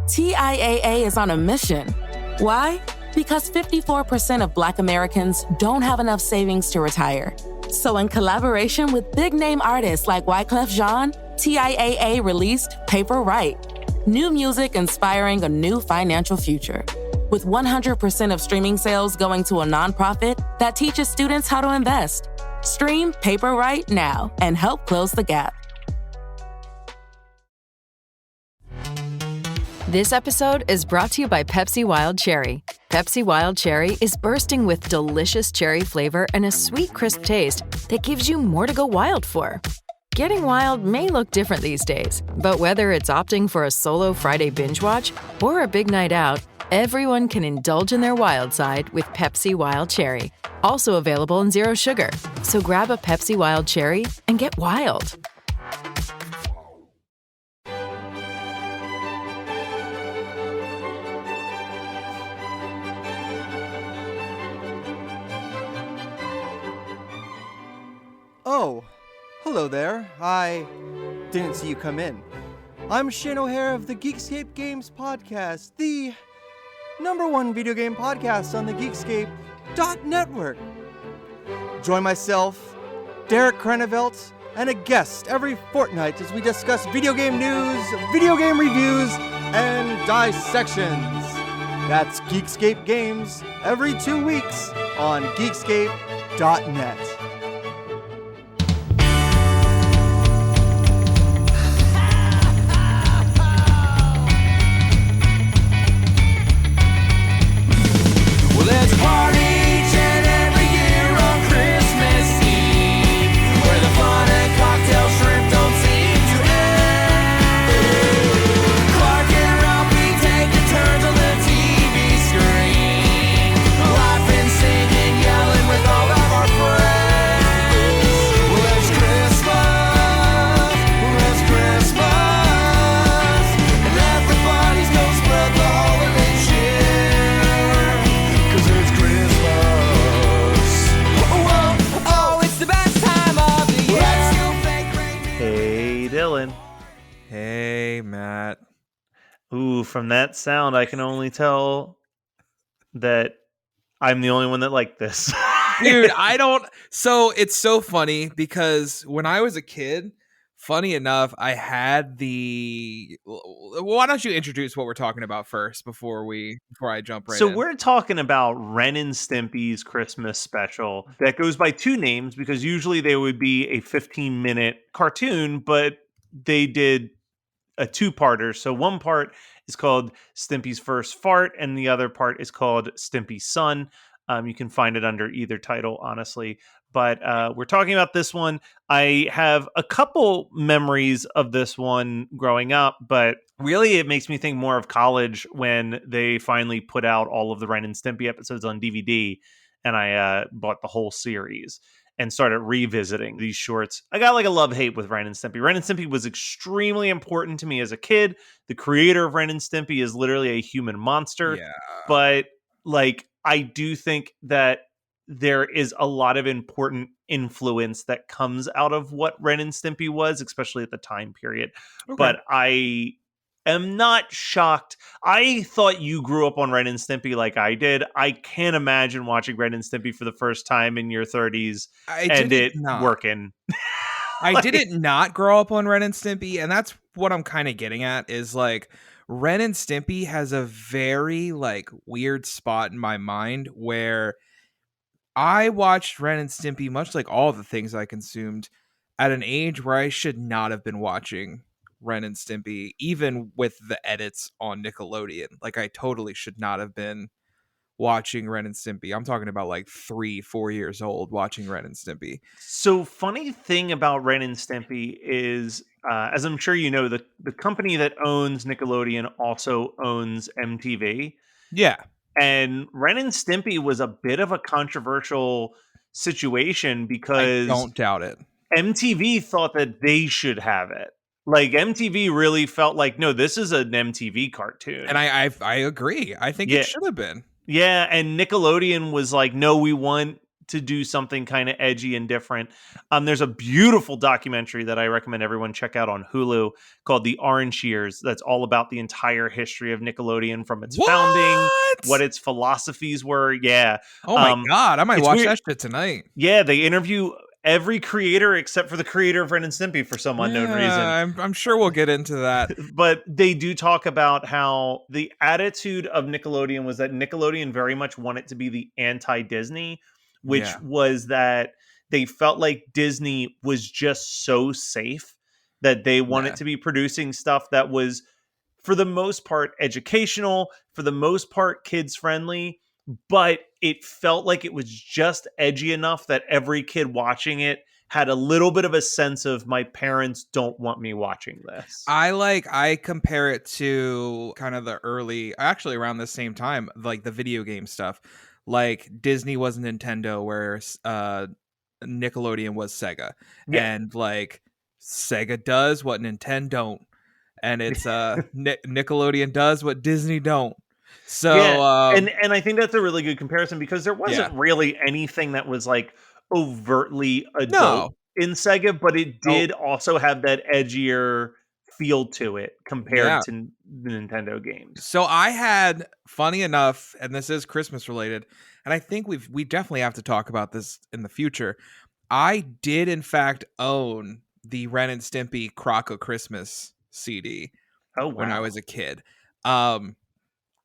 TIAA is on a mission. Why? Because 54% of Black Americans don't have enough savings to retire. So in collaboration with big-name artists like Wyclef Jean, TIAA released Paper Right, new music inspiring a new financial future. With 100% of streaming sales going to a nonprofit that teaches students how to invest. Stream Paper Right now and help close the gap. This episode is brought to you by Pepsi Wild Cherry. Pepsi Wild Cherry is bursting with delicious cherry flavor and a sweet, crisp taste that gives you more to go wild for. Getting wild may look different these days, but whether it's opting for a solo Friday binge watch or a big night out, everyone can indulge in their wild side with Pepsi Wild Cherry. Also available in Zero Sugar. So grab a Pepsi Wild Cherry and get wild. Oh, hello there. I didn't see you come in. I'm Shane O'Hare of the Geekscape Games Podcast, the #1 video game podcast on the Geekscape.network. Join myself, Derek Krenevelt, and a guest every fortnight as we discuss video game news, video game reviews, and dissections. That's Geekscape Games every 2 weeks on Geekscape.net. Let's party each and every year on Christmas Eve, where the fun and cocktail shrimp don't seem to end. Clark and Ralphie taking turns on the TV screen, laughing, singing, yelling with all of our friends. Well, it's Christmas, and everybody's gonna spread the holiday cheer. 'Cause it's Christmas. Whoa, oh, it's the best time of the year. Let's do fake reindeer. Hey, Dylan. Hey, Matt. Ooh, from that sound, I can only tell that I'm the only one that liked this. Dude, I don't. So it's so funny because when I was a kid, funny enough, I had the. Why don't you introduce what we're talking about first before I jump right So in? we're talking about Ren and Stimpy's Christmas special that goes by two names because usually they would be a 15-minute cartoon, but they did a two-parter. So one part is called Stimpy's First Fart, and the other part is called Stimpy's Son. You can find it under either title, honestly. But we're talking about this one. I have a couple memories of this one growing up, but really it makes me think more of college when they finally put out all of the Ren and Stimpy episodes on DVD, and I bought the whole series and started revisiting these shorts. I got like a love-hate with Ren and Stimpy. Ren and Stimpy was extremely important to me as a kid. The creator of Ren and Stimpy is literally a human monster. Yeah. But like, I do think that there is a lot of important influence that comes out of what Ren and Stimpy was, especially at the time period. Okay. But I am not shocked. I thought you grew up on Ren and Stimpy like I did. I can't imagine watching Ren and Stimpy for the first time in your 30s and it working. I didn't not grow up on Ren and Stimpy, and that's what I'm kind of getting at is like Ren and Stimpy has a very like weird spot in my mind where I watched Ren and Stimpy, much like all the things I consumed, at an age where I should not have been watching Ren and Stimpy, even with the edits on Nickelodeon. Like, I totally should not have been watching Ren and Stimpy. I'm talking about like 3-4 years old watching Ren and Stimpy. So funny thing about Ren and Stimpy is, as I'm sure you know, the company that owns Nickelodeon also owns MTV. Yeah. And Ren and Stimpy was a bit of a controversial situation because I don't doubt it. MTV thought that they should have it. Like, MTV really felt like, no, this is an MTV cartoon. And I agree. I think it should have been. Yeah, and Nickelodeon was like, no, we want to do something kind of edgy and different. There's a beautiful documentary that I recommend everyone check out on Hulu called The Orange Years. That's all about the entire history of Nickelodeon from its founding, what its philosophies were. Yeah. Oh my God. I might it's watch weird. that shit tonight. Yeah, they interview every creator except for the creator of Ren and Stimpy for some unknown reason. I'm sure we'll get into that. But they do talk about how the attitude of Nickelodeon was that Nickelodeon very much wanted to be the anti-Disney, which was that they felt like Disney was just so safe that they wanted to be producing stuff that was, for the most part, educational, for the most part, kids friendly, but it felt like it was just edgy enough that every kid watching it had a little bit of a sense of, my parents don't want me watching this. I compare it to kind of the early, actually around the same time, like the video game stuff. Like Disney was Nintendo, where Nickelodeon was Sega. Yeah. And like Sega does what Nintendo don't. And it's Nickelodeon does what Disney don't. So and I think that's a really good comparison, because there wasn't really anything that was like overtly adult in Sega, but it did also have that edgier feel to it compared to the Nintendo games. So I had, funny enough, and this is Christmas related, and I think we definitely have to talk about this in the future. I did in fact own the Ren and Stimpy Croc of Christmas CD when I was a kid.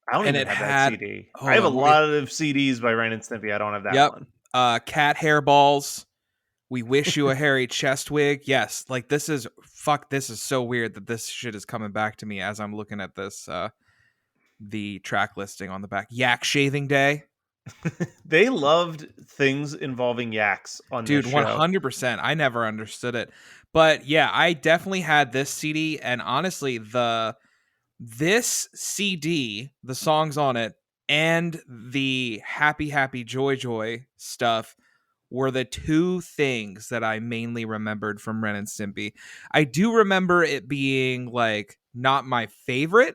I don't even have that CD. I have a lot of CDs by Ren and Stimpy. I don't have that one. Cat hairballs. We wish you a hairy chest wig. Yes, like this is so weird that this shit is coming back to me as I'm looking at this. The track listing on the back. Yak shaving day. They loved things involving yaks on this show. 100%. I never understood it, but yeah, I definitely had this CD, and honestly, this CD, the songs on it, and the Happy Happy Joy Joy stuff were the two things that I mainly remembered from Ren and Stimpy. I do remember it being like not my favorite,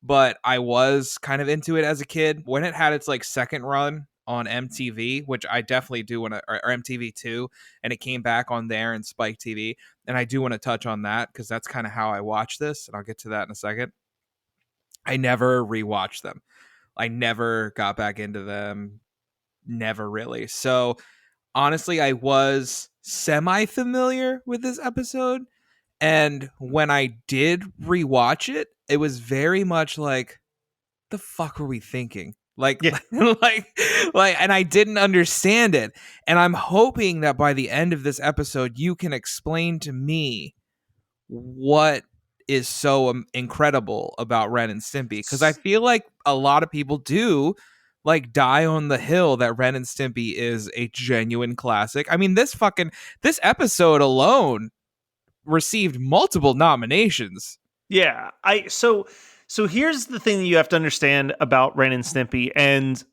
but I was kind of into it as a kid when it had its like second run on MTV, which I definitely do want to, or MTV2, and it came back on there and Spike TV, and I do want to touch on that because that's kind of how I watch this, and I'll get to that in a second. I never rewatched them. I never got back into them. Never really. So honestly, I was semi-familiar with this episode. And when I did rewatch it, it was very much like, the fuck were we thinking? Like, and I didn't understand it. And I'm hoping that by the end of this episode, you can explain to me what is so incredible about Ren and Stimpy, because I feel like a lot of people do like die on the hill that Ren and Stimpy is a genuine classic. I mean, this episode alone received multiple nominations. Yeah, so here's the thing that you have to understand about Ren and Stimpy, and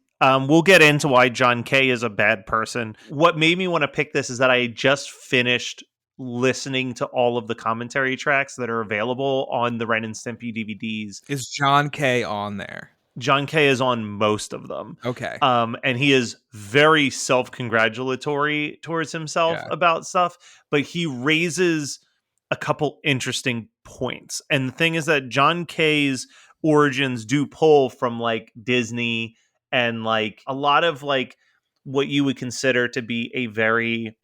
we'll get into why John Kay is a bad person. What made me want to pick this is that I just finished listening to all of the commentary tracks that are available on the Ren and Stimpy DVDs. Is John Kay on there? John Kay is on most of them. Okay. And he is very self-congratulatory towards himself about stuff, but he raises a couple interesting points. And the thing is that John Kay's origins do pull from like Disney and like a lot of like what you would consider to be a very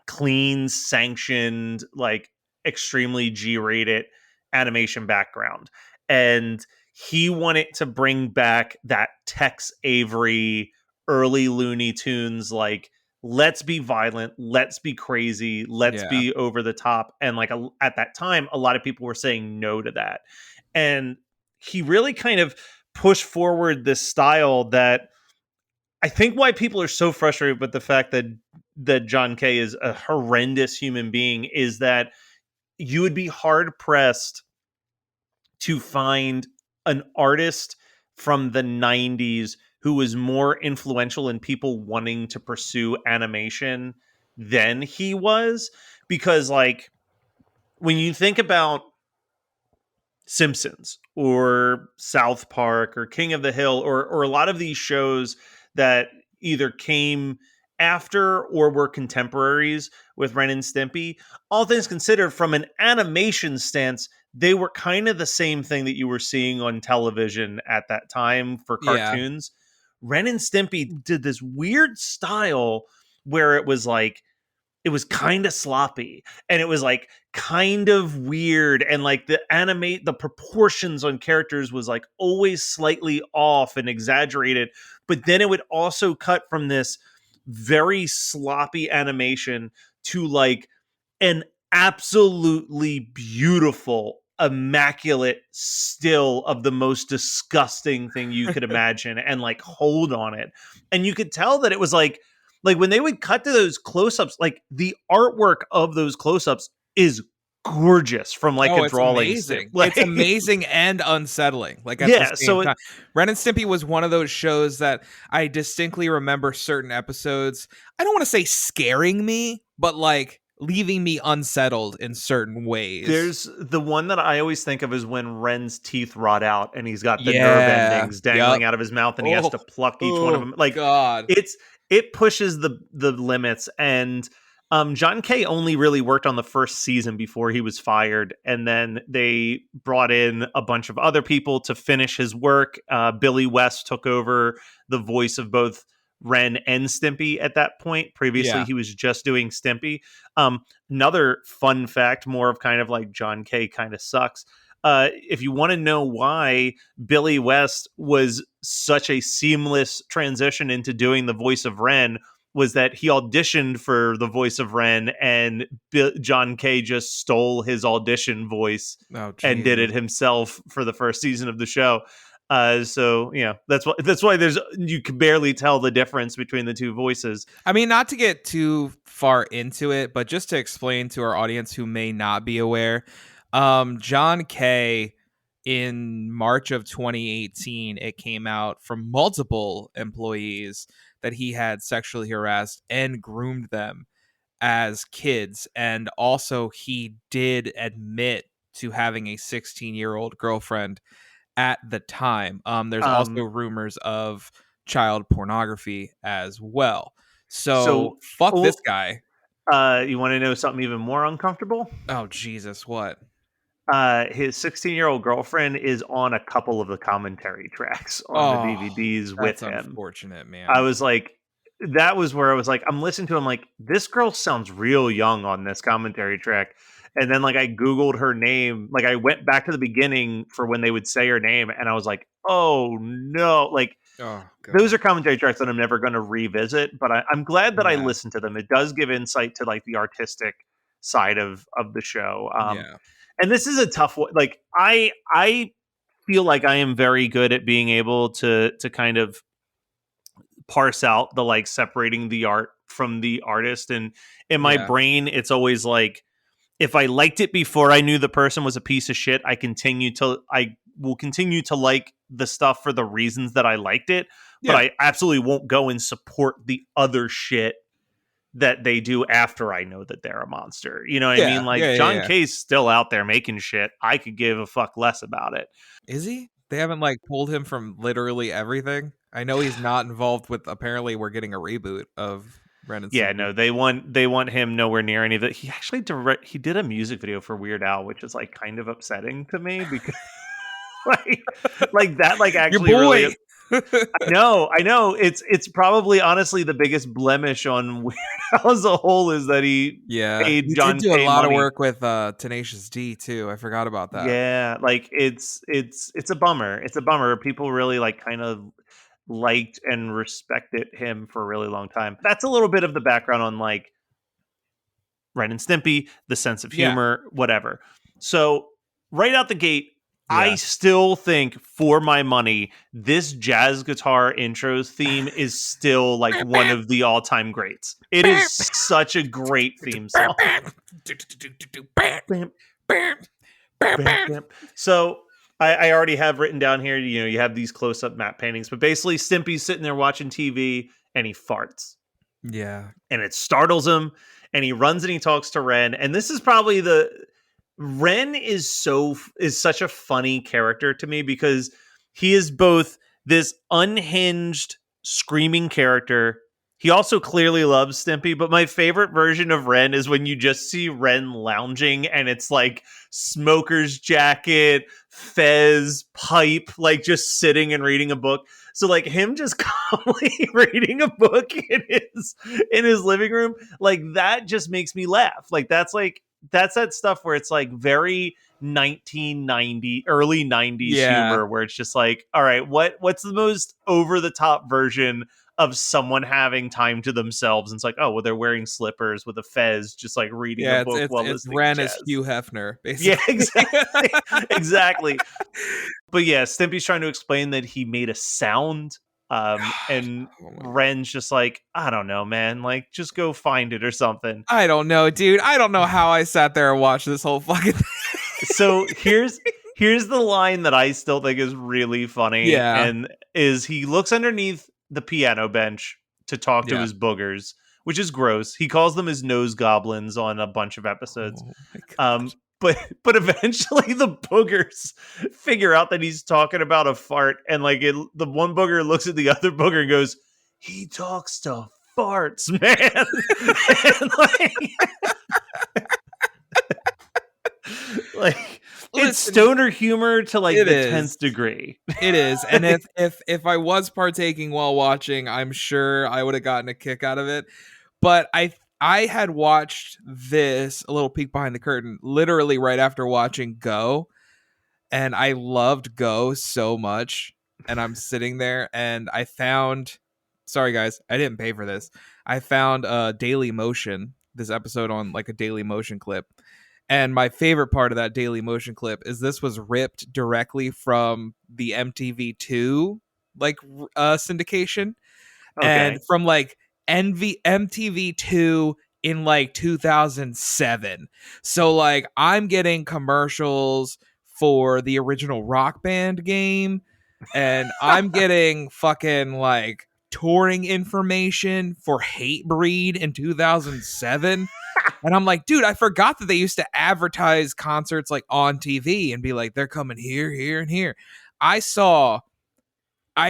clean, sanctioned, like extremely G-rated animation background. And he wanted to bring back that Tex Avery early Looney Tunes, like, let's be violent, let's be crazy, let's be over the top. And like at that time, a lot of people were saying no to that. And he really kind of pushed forward this style that I think why people are so frustrated with the fact that John Kay is a horrendous human being is that you would be hard pressed to find an artist from the 90s who was more influential in people wanting to pursue animation than he was. Because like when you think about Simpsons or South Park or King of the Hill or a lot of these shows that either came after or were contemporaries with Ren and Stimpy, all things considered, from an animation stance, they were kind of the same thing that you were seeing on television at that time for Yeah. cartoons. Ren and Stimpy did this weird style where it was like, it was kind of sloppy and it was like kind of weird, and like the proportions on characters was like always slightly off and exaggerated, but then it would also cut from this very sloppy animation to like an absolutely beautiful, immaculate still of the most disgusting thing you could imagine and like hold on it. And you could tell that it was like when they would cut to those close-ups, like the artwork of those close-ups is gorgeous from like a It's drawing amazing. like, It's amazing and unsettling. Like at yeah, the same so time. Ren and Stimpy was one of those shows that I distinctly remember certain episodes. I don't want to say scaring me, but like leaving me unsettled in certain ways. there's the one that I always think of is when Ren's teeth rot out and he's got the nerve Yeah. endings dangling Yep. out of his mouth and he has to pluck each one of them. Like God. it pushes the limits. And John Kay only really worked on the first season before he was fired, and then they brought in a bunch of other people to finish his work. Billy West took over the voice of both Ren and Stimpy at that point. Previously, Yeah. he was just doing Stimpy. Another fun fact, more of kind of like John Kay kind of sucks. If you want to know why Billy West was such a seamless transition into doing the voice of Ren, was that he auditioned for the voice of Ren, and John Kay just stole his audition voice and did it himself for the first season of the show. So you know that's why you can barely tell the difference between the two voices. I mean, not to get too far into it, but just to explain to our audience who may not be aware, John Kay, in March of 2018, it came out from multiple employees that he had sexually harassed and groomed them as kids. And also he did admit to having a 16-year-old girlfriend at the time. There's also rumors of child pornography as well. So fuck this guy. You want to know something even more uncomfortable? Oh, Jesus, what? His 16-year-old girlfriend is on a couple of the commentary tracks on the DVDs with him. That's unfortunate, man. I was like, that was where I was like, I'm listening to him like, this girl sounds real young on this commentary track. And then like I Googled her name, like I went back to the beginning for when they would say her name, and I was like, oh no, like those are commentary tracks that I'm never going to revisit, but I'm glad that I listened to them. It does give insight to like the artistic side of the show. And this is a tough one. Like I feel like I am very good at being able to kind of parse out the like separating the art from the artist. And in my brain, it's always like, if I liked it before I knew the person was a piece of shit, I will continue to like the stuff for the reasons that I liked it. But I absolutely won't go and support the other shit that they do after I know that they're a monster. You know what I mean? Like John Kay's still out there making shit. I could give a fuck less about it. Is he? They haven't like pulled him from literally everything. I know he's not involved with, apparently we're getting a reboot of Ren and Stimpy. Yeah, no, they want him nowhere near any of it. He actually he did a music video for Weird Al, which is like kind of upsetting to me because like that like actually your boy. Really I know. It's probably honestly the biggest blemish on Weird Al as a whole is that he paid John did do Kay a lot money. of work with Tenacious D too. I forgot about that. Yeah, like it's a bummer. It's a bummer. People really like kind of liked and respected him for a really long time. That's a little bit of the background on like Ren and Stimpy, the sense of humor, whatever. So right out the gate, I still think, for my money, this jazz guitar intros theme is still like one of the all-time greats. It is such a great theme song. So I already have written down here, you know, you have these close-up matte paintings, but basically Stimpy's sitting there watching TV and he farts. Yeah. And it startles him and he runs and he talks to Ren. And this is probably Ren is such a funny character to me because he is both this unhinged screaming character He also clearly loves Stimpy, but my favorite version of Ren is when you just see Ren lounging and it's like smoker's jacket, fez, pipe, like just sitting and reading a book. So like him just calmly reading a book in his living room, like that just makes me laugh. That's that stuff where it's like very 1990 early 90s Yeah. humor where it's just like, all right, what's the most over the top version of someone having time to themselves? And it's like, oh, well, they're wearing slippers with a fez, just like reading a book while it's listening Ren to as jazz. Hugh Hefner, basically. Yeah, exactly. Exactly. But yeah, Stimpy's trying to explain that he made a sound. And Oh my God. Ren's just like, I don't know, man. Like, just go find it or something. I don't know, dude. I don't know how I sat there and watched this whole fucking thing. So here's the line that I still think is really funny. Yeah. And is he looks underneath the piano bench to talk to Yeah. his boogers, which is gross. He calls them his nose goblins on a bunch of episodes. Oh my God. But eventually the boogers figure out that he's talking about a fart, and like the one booger looks at the other booger and goes, "He talks to farts, man." And like it's Listen, stoner humor to like it the is. 10th degree. It is. And if I was partaking while watching, I'm sure I would have gotten a kick out of it. But I had watched this, a little peek behind the curtain, literally right after watching Go, and I loved Go so much. And I'm sitting there and I found, sorry guys, I didn't pay for this. I found Daily Motion, this episode on like a Daily Motion clip. And my favorite part of that Daily Motion clip is this was ripped directly from the MTV2 like syndication, Okay. and from like MTV2 in like 2007. So like I'm getting commercials for the original Rock Band game, and I'm getting fucking like touring information for Hatebreed in 2007. And I'm like, dude, I forgot that they used to advertise concerts like on TV and be like, they're coming here, here, and here. I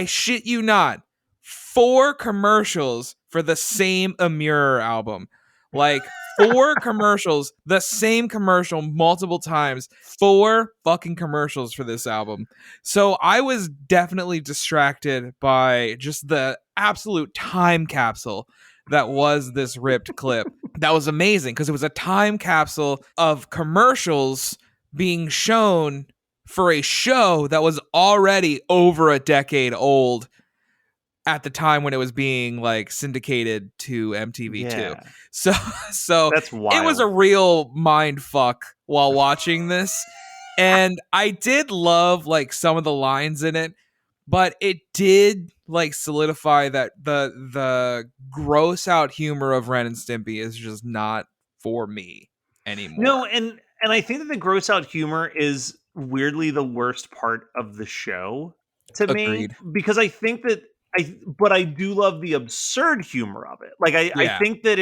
shit you not, 4 commercials for the same Amur album. Like 4 commercials, the same commercial multiple times, 4 fucking commercials for this album. So I was definitely distracted by just the absolute time capsule that was this ripped clip. That was amazing because it was a time capsule of commercials being shown for a show that was already over a decade old at the time when it was being like syndicated to MTV2. Yeah. So That's wild. it was a real mind fuck while watching this. And I did love like some of the lines in it, but it did like solidify that the gross out humor of Ren and Stimpy is just not for me anymore. No, and I think that the gross out humor is weirdly the worst part of the show to Agreed. me, because I think that I do love the absurd humor of it. Like I Yeah. think that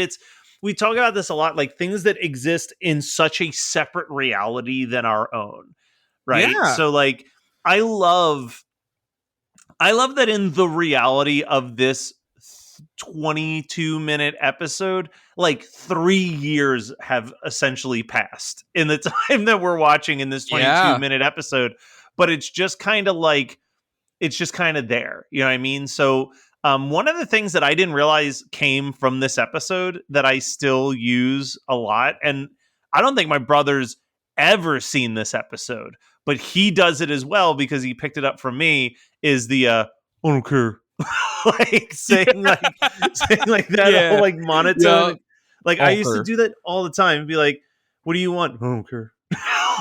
we talk about this a lot, like things that exist in such a separate reality than our own. Right. Yeah. So like I love that in the reality of this 22-minute episode, like 3 years have essentially passed in the time that we're watching in this 22-minute episode, but it's just kind of like, it's just kind of there. You know what I mean? So one of the things that I didn't realize came from this episode that I still use a lot, and I don't think my brother's ever seen this episode, but he does it as well because he picked it up from me, is the I don't care. Like saying like that whole like monotone. Yep. Like I used to do that all the time. Be like, what do you want? I don't care.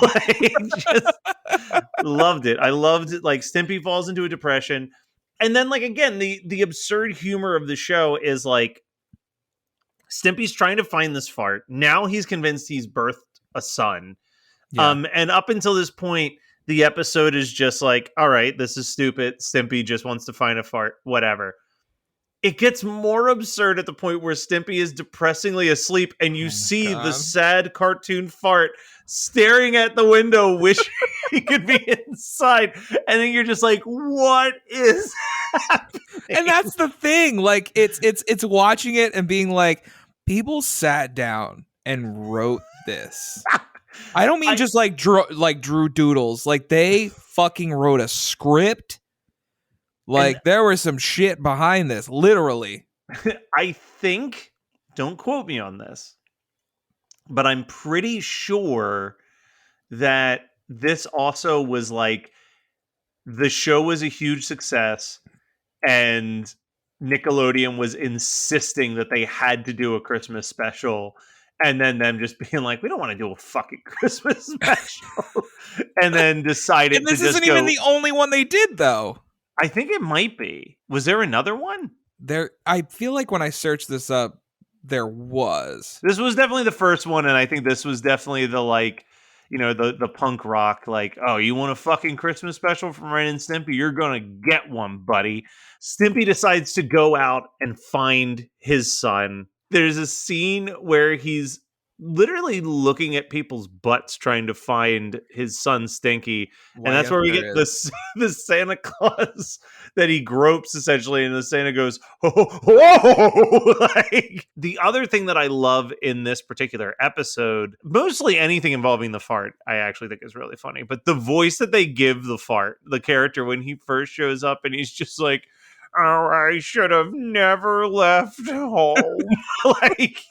Like, just loved it. I loved it. Like Stimpy falls into a depression. And then like again, the absurd humor of the show is like Stimpy's trying to find this fart. Now he's convinced he's birthed a son. Yeah. And up until this point, the episode is just like, all right, this is stupid. Stimpy just wants to find a fart, whatever. It gets more absurd at the point where Stimpy is depressingly asleep and you see the sad cartoon fart staring at the window, wishing he could be inside. And then you're just like, what is And that's the thing. Like it's watching it and being like, people sat down and wrote this. I don't mean just like drew doodles. Like they fucking wrote a script. Like there was some shit behind this, literally. I think, don't quote me on this, but I'm pretty sure that this also was like, the show was a huge success and Nickelodeon was insisting that they had to do a Christmas special, and then them just being like, we don't want to do a fucking Christmas special, and then decided And this to just isn't even the only one they did, though. I think it might be. Was there another one? I feel like when I searched this up, there was. This was definitely the first one, and I think this was definitely the, like, you know, the punk rock, like, oh, you want a fucking Christmas special from Ren and Stimpy? You're gonna get one, buddy. Stimpy decides to go out and find his son. There's a scene where he's literally looking at people's butts trying to find his son Stinky, and that's where we get the Santa Claus that he gropes, essentially, and the Santa goes, whoa! Like, the other thing that I love in this particular episode, mostly anything involving the fart, I actually think is really funny, but the voice that they give the fart, the character, when he first shows up and he's just like, oh, I should have never left home. Like,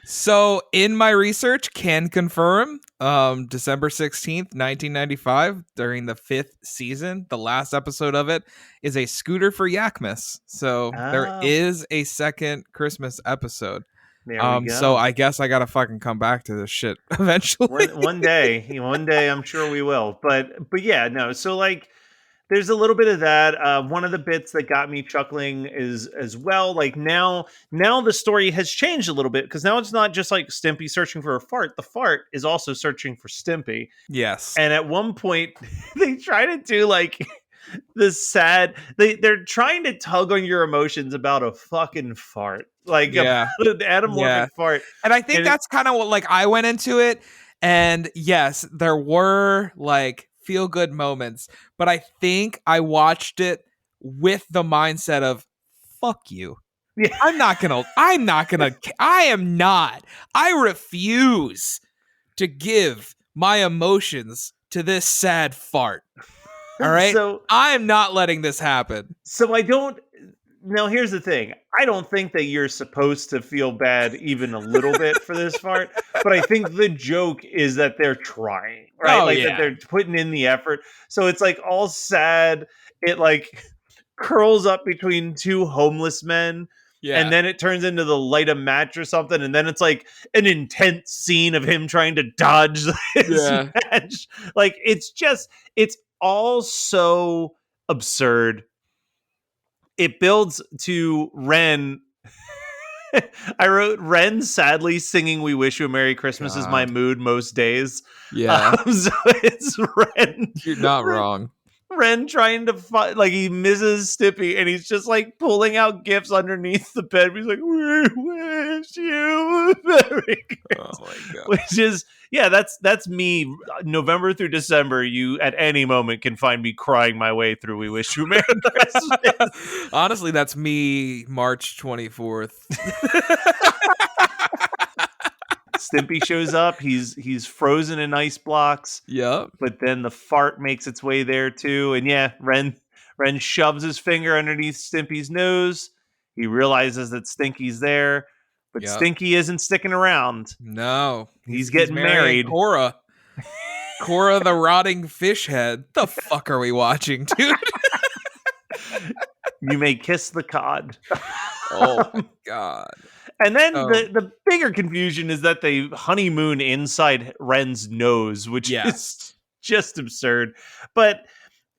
So in my research, can confirm, December 16th, 1995, during the 5th season, the last episode of it is a Scooter for Yakmas. So there is a second Christmas episode. There we go. So I guess I gotta fucking come back to this shit eventually. one day I'm sure we will. But yeah, no. So like, there's a little bit of that. One of the bits that got me chuckling is as well, like now the story has changed a little bit, because now it's not just like Stimpy searching for a fart. The fart is also searching for Stimpy. Yes. And at one point they try to do like this sad, they're trying to tug on your emotions about a fucking fart. Like an anamorphic fart. And I think that's kind of what, like, I went into it, and yes, there were like feel good moments, but I think I watched it with the mindset of fuck you. Yeah. I refuse to give my emotions to this sad fart. All right. So I am not letting this happen. So now here's the thing. I don't think that you're supposed to feel bad even a little bit for this fart, but I think the joke is that they're trying, right? That they're putting in the effort. So it's like all sad. It like curls up between two homeless men. Yeah. And then it turns into the light a match or something. And then it's like an intense scene of him trying to dodge his match. Like, it's all so absurd. It builds to Ren. I wrote, Ren sadly singing "We Wish You a Merry Christmas" is my mood most days. Yeah. So it's Ren. You're not wrong. Ren trying to find, like, he misses Stimpy and he's just like pulling out gifts underneath the bed. He's like, "We wish you a Merry Christmas." Oh my God. Which is, that's me. November through December, you at any moment can find me crying my way through "We Wish You a Merry Christmas." Honestly, that's me March 24th. Stimpy shows up. He's frozen in ice blocks. Yep. But then the fart makes its way there too. And Ren shoves his finger underneath Stimpy's nose. He realizes that Stinky's there, but Stinky isn't sticking around. No. He's getting married. Cora the rotting fish head. The fuck are we watching, dude? You may kiss the cod. Oh my God. And then the bigger confusion is that they honeymoon inside Ren's nose, which is just absurd. But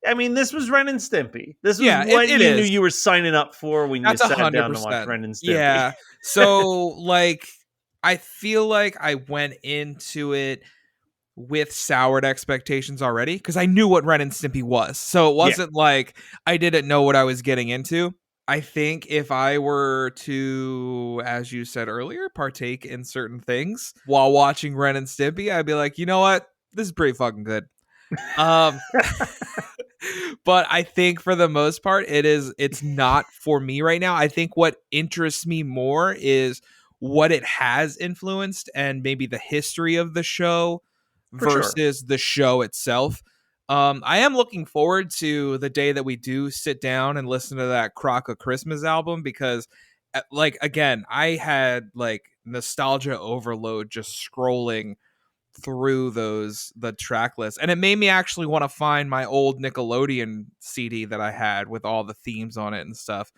I mean, this was Ren and Stimpy. This was what you knew you were signing up for when you sat 100%. Down to watch Ren and Stimpy. Yeah. So like, I feel like I went into it with soured expectations already, because I knew what Ren and Stimpy was. So it wasn't like I didn't know what I was getting into. I think if I were to, as you said earlier, partake in certain things while watching Ren and Stimpy, I'd be like, you know what? This is pretty fucking good. But I think for the most part, it's not for me right now. I think what interests me more is what it has influenced and maybe the history of the show For sure. versus the show itself. I am looking forward to the day that we do sit down and listen to that Crock of Christmas album because, like, again, I had like nostalgia overload just scrolling through the track list, and it made me actually want to find my old Nickelodeon CD that I had with all the themes on it and stuff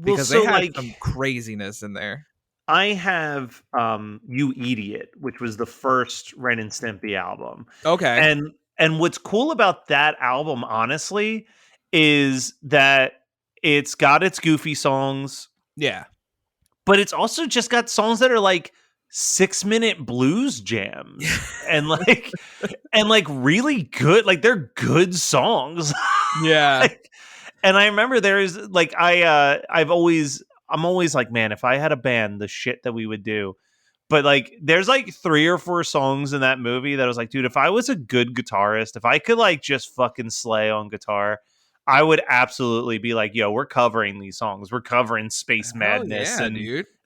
because they had some craziness in there. I have You Idiot, which was the first Ren and Stimpy album. Okay. And what's cool about that album, honestly, is that it's got its goofy songs. Yeah. But it's also just got songs that are like 6-minute blues jams and like really good. Like they're good songs. Yeah. And I remember there's like I'm always like, man, if I had a band, the shit that we would do. But like there's like 3 or 4 songs in that movie that I was like, dude, if I was a good guitarist, if I could like just fucking slay on guitar, I would absolutely be like, yo, we're covering these songs. We're covering Space Madness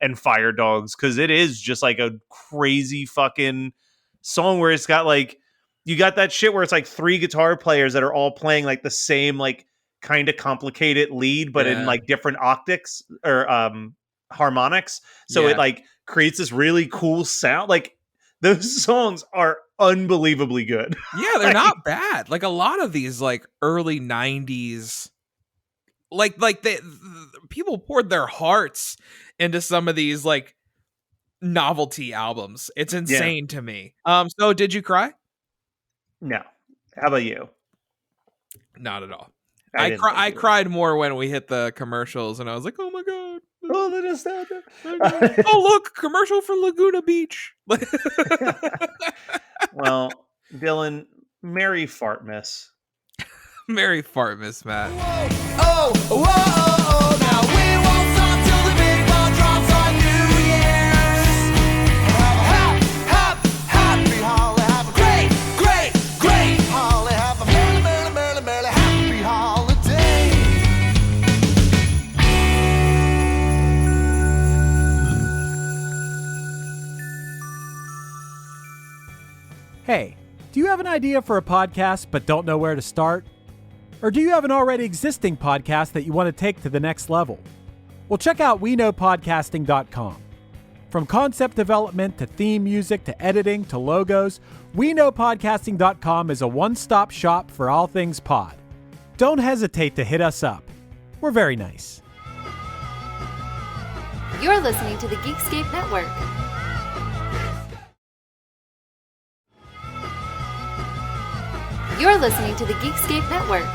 and Fire Dogs, because it is just like a crazy fucking song where it's got like, you got that shit where it's like 3 guitar players that are all playing like the same like kind of complicated lead, but in like different octaves or harmonics. So it like creates this really cool sound. Like those songs are unbelievably good. Yeah, they're not bad. Like a lot of these like early 90s like they people poured their hearts into some of these like novelty albums. It's insane to me. So did you cry? No. How about you? Not at all. I cried more when we hit the commercials and I was like, oh my god. Oh, that is that. Oh, look, commercial for Laguna Beach. Well, Dylan, Merry Fartmas. Merry Fartmas, Matt. Oh, whoa, oh, oh, now we won't stop till the big ball drops on New Year's. Happy Holly, have a great, great, great Holly, have a merry, merry, merry, merry, happy holiday. Hey, do you have an idea for a podcast but don't know where to start? Or do you have an already existing podcast that you want to take to the next level? Well, check out WeKnowPodcasting.com. From concept development to theme music to editing to logos, WeKnowPodcasting.com is a one-stop shop for all things pod. Don't hesitate to hit us up. We're very nice. You're listening to the Geekscape Network. You're listening to the Geekscape Network.